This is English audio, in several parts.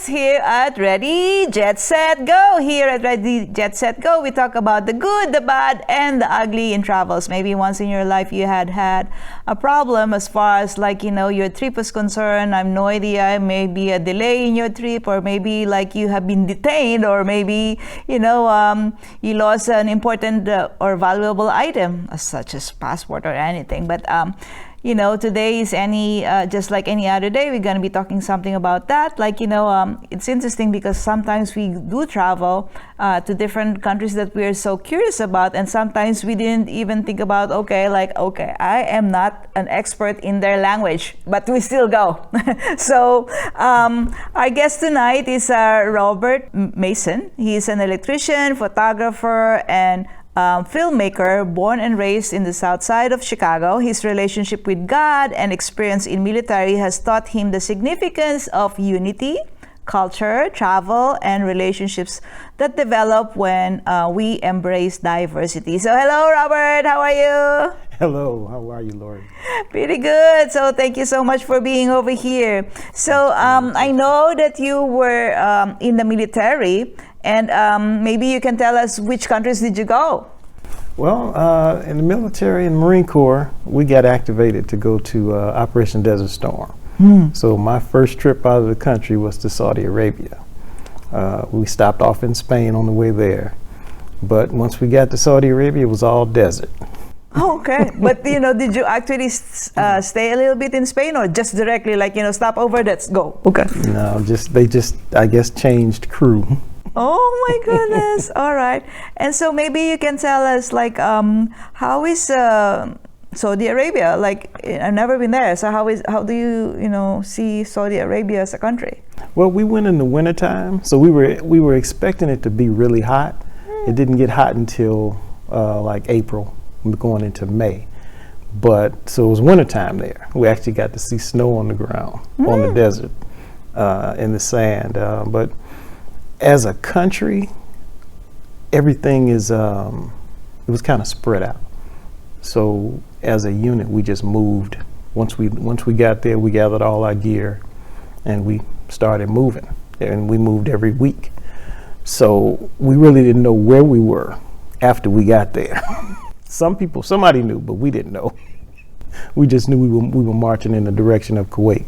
here at Ready, Jet, Set, Go. Here at Ready, Jet, Set, Go, we talk about the good, the bad, and the ugly in travels. Maybe once in your life you had a problem as far as your trip was concerned. I have no idea, maybe a delay in your trip, or maybe you have been detained, or maybe, you lost an important or valuable item, such as passport or anything. But today is just like any other day. We're going to be talking something about that. It's interesting because sometimes we do travel to different countries that we're so curious about, and sometimes we didn't even think about, I am not an expert in their language, but we still go. So our guest tonight is Robert Mason. He's an electrician, photographer, and filmmaker, born and raised in the south side of Chicago. His relationship with God and experience in military has taught him the significance of unity, culture, travel, and relationships that develop when we embrace diversity. So hello, Robert. How are you? Hello. How are you, Lorii? Pretty good. So thank you so much for being over here. So I know that you were in the military, and maybe you can tell us which countries did you go? Well, in the military and Marine Corps, we got activated to go to Operation Desert Storm. So my first trip out of the country was to Saudi Arabia. We stopped off in Spain on the way there. But once we got to Saudi Arabia, it was all desert. Oh, okay. But, did you actually stay a little bit in Spain, or just directly, stop over, let's go? Okay. No, they just, I guess, changed crew. Oh my goodness. All right. And so maybe you can tell us how is Saudi Arabia? I've never been there. So how do you see Saudi Arabia as a country? Well, we went in the wintertime, so we were expecting it to be really hot. It didn't get hot until April, going into May. So it was wintertime there. We actually got to see snow on the ground, on the desert, in the sand. But as a country, everything is, it was kind of spread out. So as a unit, we just moved. Once we got there, we gathered all our gear and we started moving. And we moved every week. So we really didn't know where we were after we got there. Somebody knew, but we didn't know. We just knew we were marching in the direction of Kuwait.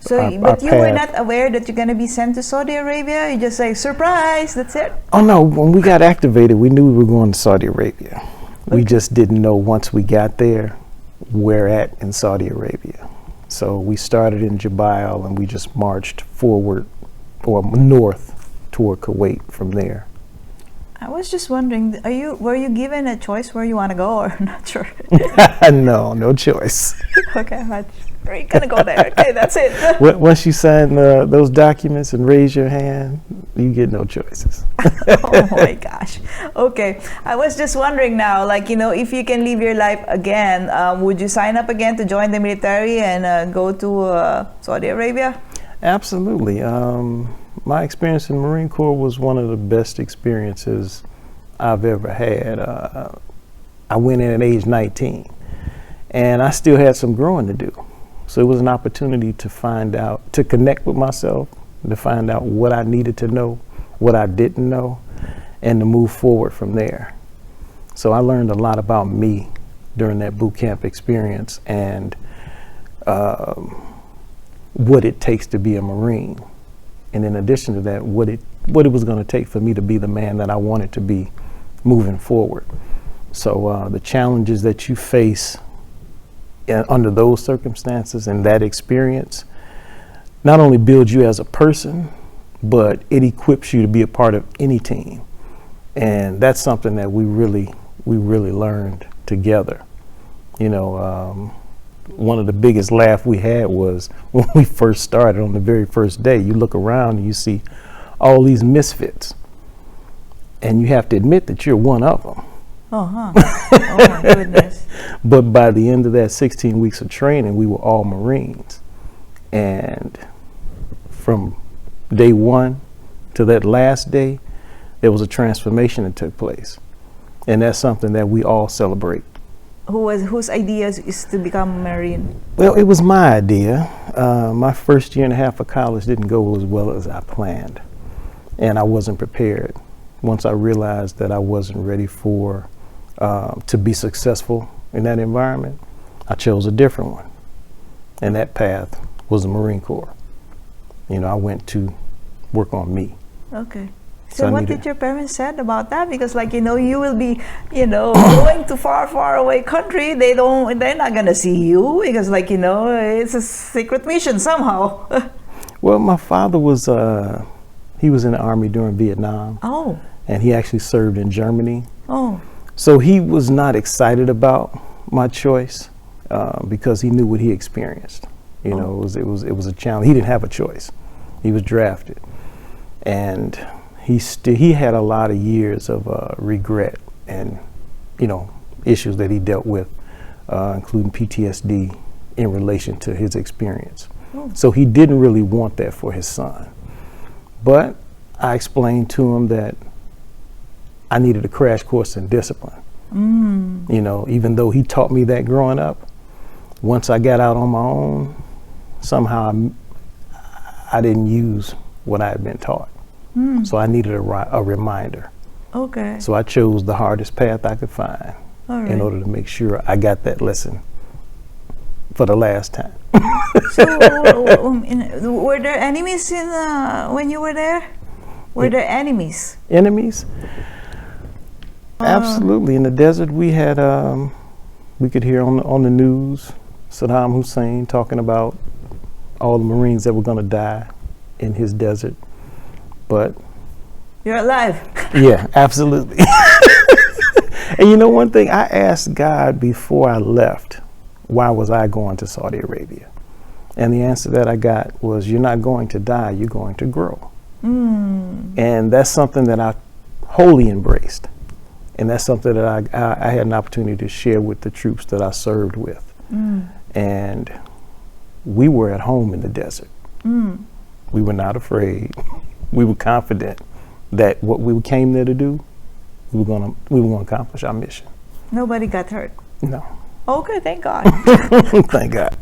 But you were not aware that you're going to be sent to Saudi Arabia? You just say, surprise, that's it? Oh no, when we got activated, we knew we were going to Saudi Arabia. Okay. We just didn't know once we got there, where at in Saudi Arabia. So we started in Jubail and we just marched forward, or north toward Kuwait from there. I was just wondering, were you given a choice where you want to go, or not sure? No choice. Okay, we're gonna go there. Okay, that's it. Once you sign those documents and raise your hand, you get no choices. Oh my gosh. Okay, I was just wondering now, if you can live your life again, would you sign up again to join the military and go to Saudi Arabia? Absolutely. My experience in the Marine Corps was one of the best experiences I've ever had. I went in at age 19, and I still had some growing to do. So it was an opportunity to connect with myself, to find out what I needed to know, what I didn't know, and to move forward from there. So I learned a lot about me during that boot camp experience, and what it takes to be a Marine. And in addition to that, what it was going to take for me to be the man that I wanted to be moving forward. So the challenges that you face under those circumstances and that experience not only builds you as a person, but it equips you to be a part of any team. And that's something that we really learned together. One of the biggest laughs we had was when we first started on the very first day. You look around and you see all these misfits, and you have to admit that you're one of them. Oh my goodness. But by the end of that 16 weeks of training, we were all Marines. And from day one to that last day, there was a transformation that took place. And that's something that we all celebrate. whose idea is to become a Marine? Well, it was my idea. My first year and a half of college didn't go as well as I planned, and I wasn't prepared. Once I realized that I wasn't ready to be successful in that environment, I chose a different one, and that path was the Marine Corps. I went to work on me. Okay. So what did your parents said about that? Because you will be, going to far away country. They're not gonna see you because it's a secret mission somehow. Well, my father he was in the Army during Vietnam. Oh. And he actually served in Germany. Oh. So he was not excited about my choice because he knew what he experienced. It was a challenge. He didn't have a choice. He was drafted, and he had a lot of years of regret and issues that he dealt with, including PTSD in relation to his experience. Oh. So he didn't really want that for his son. But I explained to him that I needed a crash course in discipline. Even though he taught me that growing up, once I got out on my own, somehow I didn't use what I had been taught. So I needed a reminder. Okay. So I chose the hardest path I could find in order to make sure I got that lesson for the last time. So were there enemies when you were there? Were there enemies? Enemies? Absolutely. In the desert, we had we could hear on the news Saddam Hussein talking about all the Marines that were going to die in his desert. But you're alive. Yeah, absolutely. And one thing, I asked God before I left, why was I going to Saudi Arabia? And the answer that I got was, you're not going to die, you're going to grow. And that's something that I wholly embraced. And that's something that I had an opportunity to share with the troops that I served with. And we were at home in the desert. We were not afraid. We were confident that what we came there to do, we were going to accomplish our mission. Nobody got hurt? No. Okay, thank God. Thank God.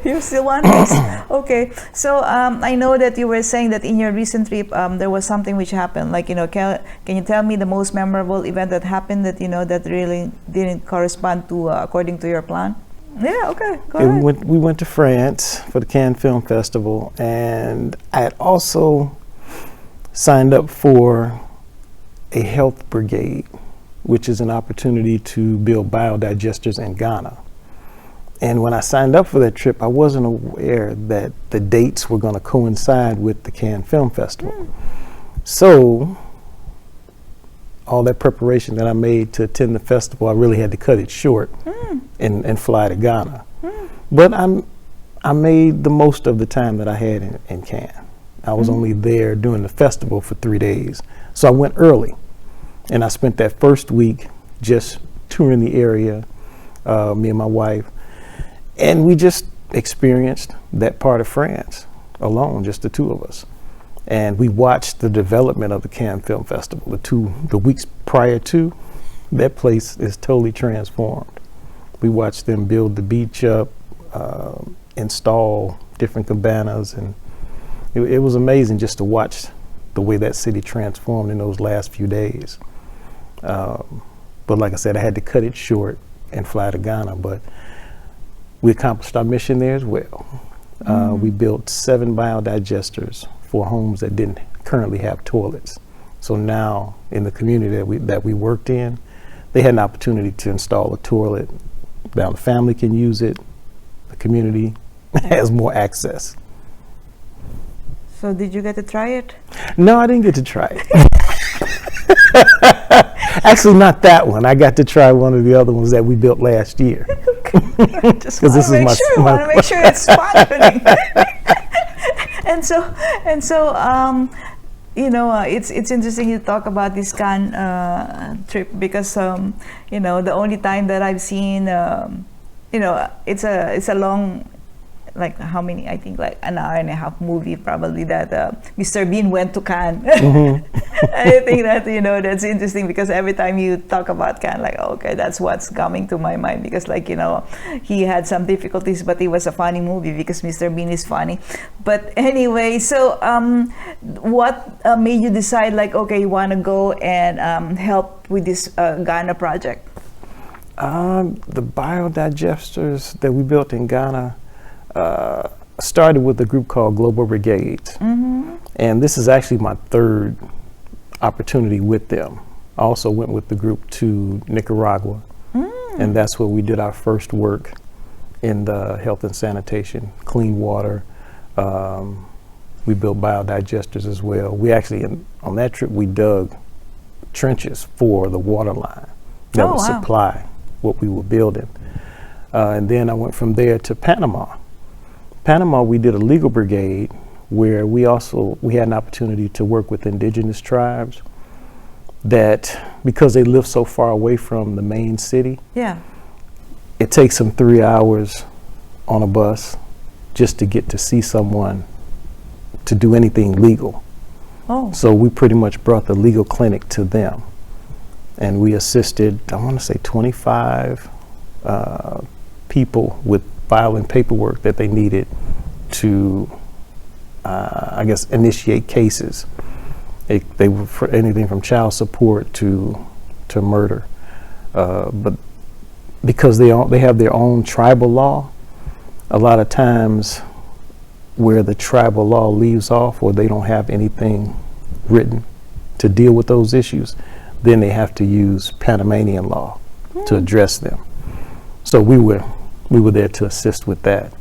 You're still one piece. Okay, so I know that you were saying that in your recent trip there was something which happened. Can you tell me the most memorable event that happened that that really didn't correspond to according to your plan? Yeah, okay, go ahead. We went to France for the Cannes Film Festival, and I had also signed up for a health brigade, which is an opportunity to build biodigesters in Ghana. And when I signed up for that trip, I wasn't aware that the dates were going to coincide with the Cannes Film Festival. So all that preparation that I made to attend the festival, I really had to cut it short and fly to Ghana. But I made the most of the time that I had in Cannes. I was only there during the festival for 3 days. So I went early, and I spent that first week just touring the area, me and my wife. And we just experienced that part of France alone, just the two of us. And we watched the development of the Cannes Film Festival. The weeks prior to, that place is totally transformed. We watched them build the beach up, install different cabanas, and it was amazing just to watch the way that city transformed in those last few days. But like I said, I had to cut it short and fly to Ghana, but we accomplished our mission there as well. We built 7 biodigesters for homes that didn't currently have toilets. So now in the community that we worked in, they had an opportunity to install a toilet. Now the family can use it. The community has more access. So did you get to try it? No, I didn't get to try it. Actually, not that one. I got to try one of the other ones that we built last year. Just want to make sure it's functioning. and so it's interesting you talk about this Cannes trip because the only time that I've seen it's a long, like how many, I think like an hour and a half movie probably that Mr. Bean went to Cannes. I think that, that's interesting because every time you talk about kind of like, okay, that's what's coming to my mind because like, he had some difficulties, but it was a funny movie because Mr. Bean is funny. But anyway, so what made you decide like, okay, you want to go and help with this Ghana project? The biodigesters that we built in Ghana started with a group called Global Brigades. And this is actually my third opportunity with them. I also went with the group to Nicaragua, and that's where we did our first work in the health and sanitation, clean water. We built biodigesters as well. We actually, on that trip, we dug trenches for the water line that would supply what we were building. And then I went from there to Panama. Panama, we did a legal brigade where we had an opportunity to work with indigenous tribes that, because they live so far away from the main city, it takes them 3 hours on a bus just to get to see someone to do anything legal. So we pretty much brought the legal clinic to them, and we assisted, I want to say 25 people with filing paperwork that they needed to I guess initiate cases. They were for anything from child support to murder, but because they have their own tribal law, a lot of times where the tribal law leaves off or they don't have anything written to deal with those issues, then they have to use Panamanian law to address them. So we were there to assist with that.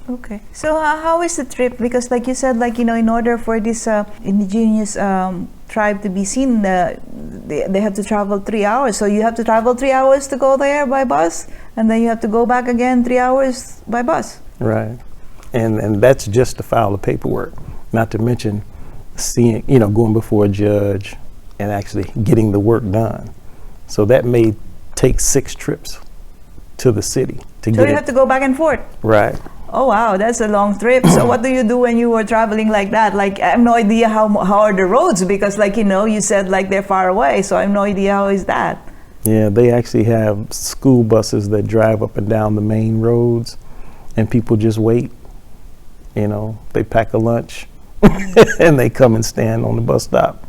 Okay. So how is the trip? Because like you said, like, in order for this indigenous tribe to be seen, they have to travel 3 hours. So you have to travel 3 hours to go there by bus, and then you have to go back again 3 hours by bus. Right. And that's just to file the paperwork, not to mention seeing, going before a judge and actually getting the work done. So that may take 6 trips to the city to get it. So you have to go back and forth. Right. Oh wow, that's a long trip. So what do you do when you were traveling like that? Like, I have no idea how are the roads, because like, you said like they're far away, so I have no idea how is that. Yeah, they actually have school buses that drive up and down the main roads, and people just wait. They pack a lunch and they come and stand on the bus stop.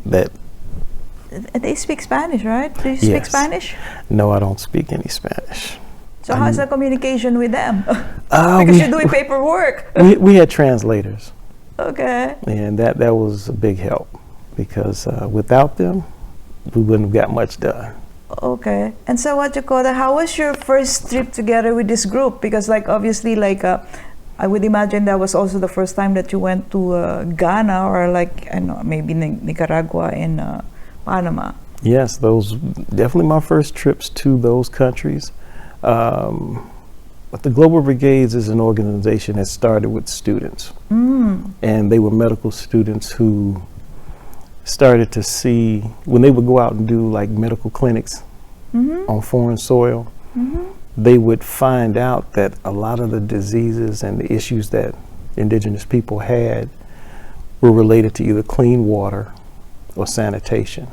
They speak Spanish, right? Do you speak Spanish? No, I don't speak any Spanish. So how's the communication with them? Because you're doing paperwork. we had translators. Okay. And that was a big help, because without them, we wouldn't have got much done. Okay. And so how was your first trip together with this group? Because like obviously like I would imagine that was also the first time that you went to Ghana or like, I know, maybe Nicaragua and Panama. Yes, those definitely my first trips to those countries. But the Global Brigades is an organization that started with students, and they were medical students who started to see, when they would go out and do like medical clinics on foreign soil, they would find out that a lot of the diseases and the issues that indigenous people had were related to either clean water or sanitation.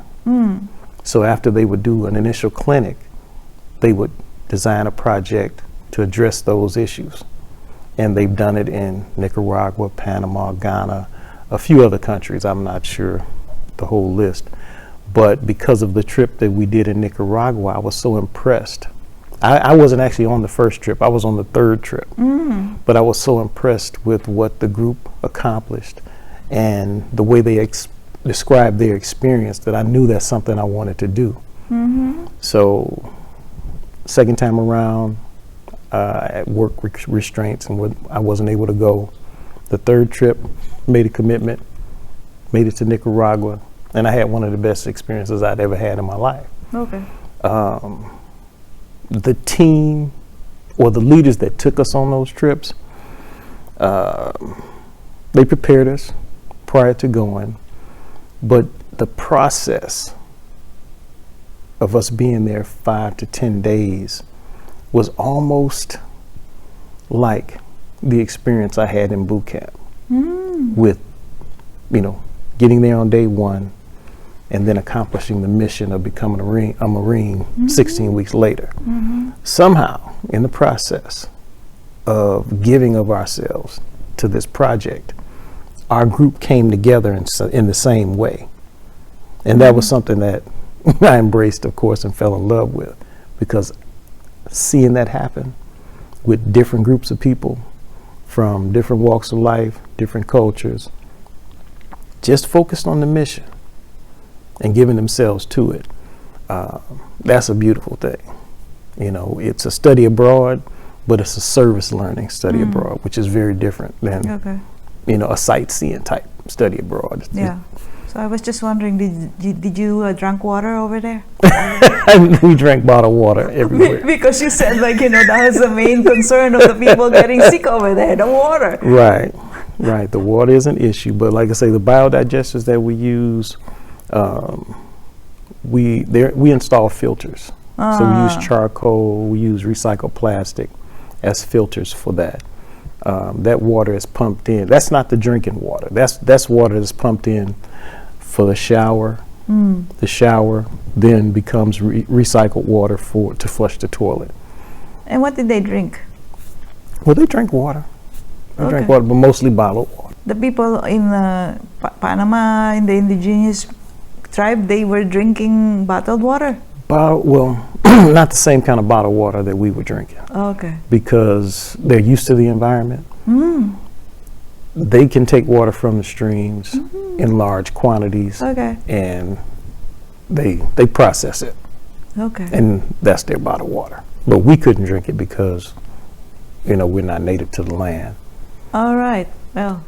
So after they would do an initial clinic, they would design a project to address those issues. And they've done it in Nicaragua, Panama, Ghana, a few other countries. I'm not sure the whole list. But because of the trip that we did in Nicaragua, I was so impressed. I wasn't actually on the first trip. I was on the third trip. But I was so impressed with what the group accomplished and the way they described their experience that I knew that's something I wanted to do. So second time around, at work restraints, and I wasn't able to go. The third trip, made a commitment, made it to Nicaragua, and I had one of the best experiences I'd ever had in my life. Okay. The team or the leaders that took us on those trips, they prepared us prior to going, but the process of us being there 5 to 10 days was almost like the experience I had in boot camp, with, getting there on day 1, and then accomplishing the mission of becoming a Marine 16 weeks later. Somehow, in the process of giving of ourselves to this project, our group came together in the same way. And that was something that I embraced, of course, and fell in love with, because seeing that happen with different groups of people from different walks of life, different cultures, just focused on the mission and giving themselves to it. That's a beautiful thing. You know, it's a study abroad, but it's a service learning study abroad, which is very different than, you know, a sightseeing type study abroad. Yeah. So I was just wondering, did you drink water over there? We drank bottled water everywhere. Because you said, like, you know, that was the main concern of the people getting sick over there, the water. Right. The water is an issue, but like I say, the biodigesters that we use, we install filters. So we use charcoal, we use recycled plastic as filters for that. That water is pumped in. That's not the drinking water. That's water that's pumped in for the shower. The shower then becomes recycled water to flush the toilet. And what did they drink? Well, they drink water. They drink water, but mostly bottled water. The people in Panama, in the indigenous tribe, they were drinking bottled water? Well, not the same kind of bottled water that we were drinking. Okay. Because they're used to the environment. They can take water from the streams in large quantities. Okay. And they process it. Okay. And that's their bottled water. But we couldn't drink it because, you know, we're not native to the land. All right. Well,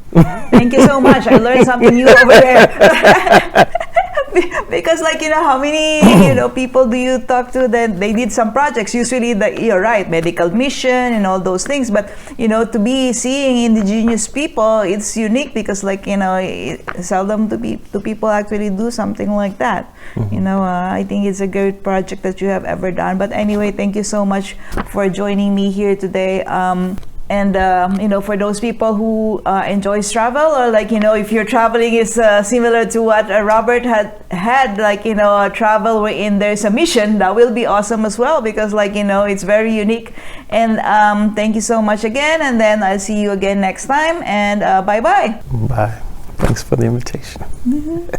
thank you so much. I learned something new over there. Because, like, you know, how many, you know, people do you talk to that they did some projects? Usually, you're right, medical mission and all those things. But, you know, to be seeing indigenous people, it's unique because, like, you know, seldom do people actually do something like that. You know, I think it's a great project that you have ever done. But anyway, thank you so much for joining me here today. And, you know, for those people who enjoys travel, or, like, you know, if your traveling is similar to what Robert had, like, you know, a travel wherein there's a mission, that will be awesome as well, because, like, you know, it's very unique. And thank you so much again. And then I'll see you again next time. And bye-bye. Bye. Thanks for the invitation.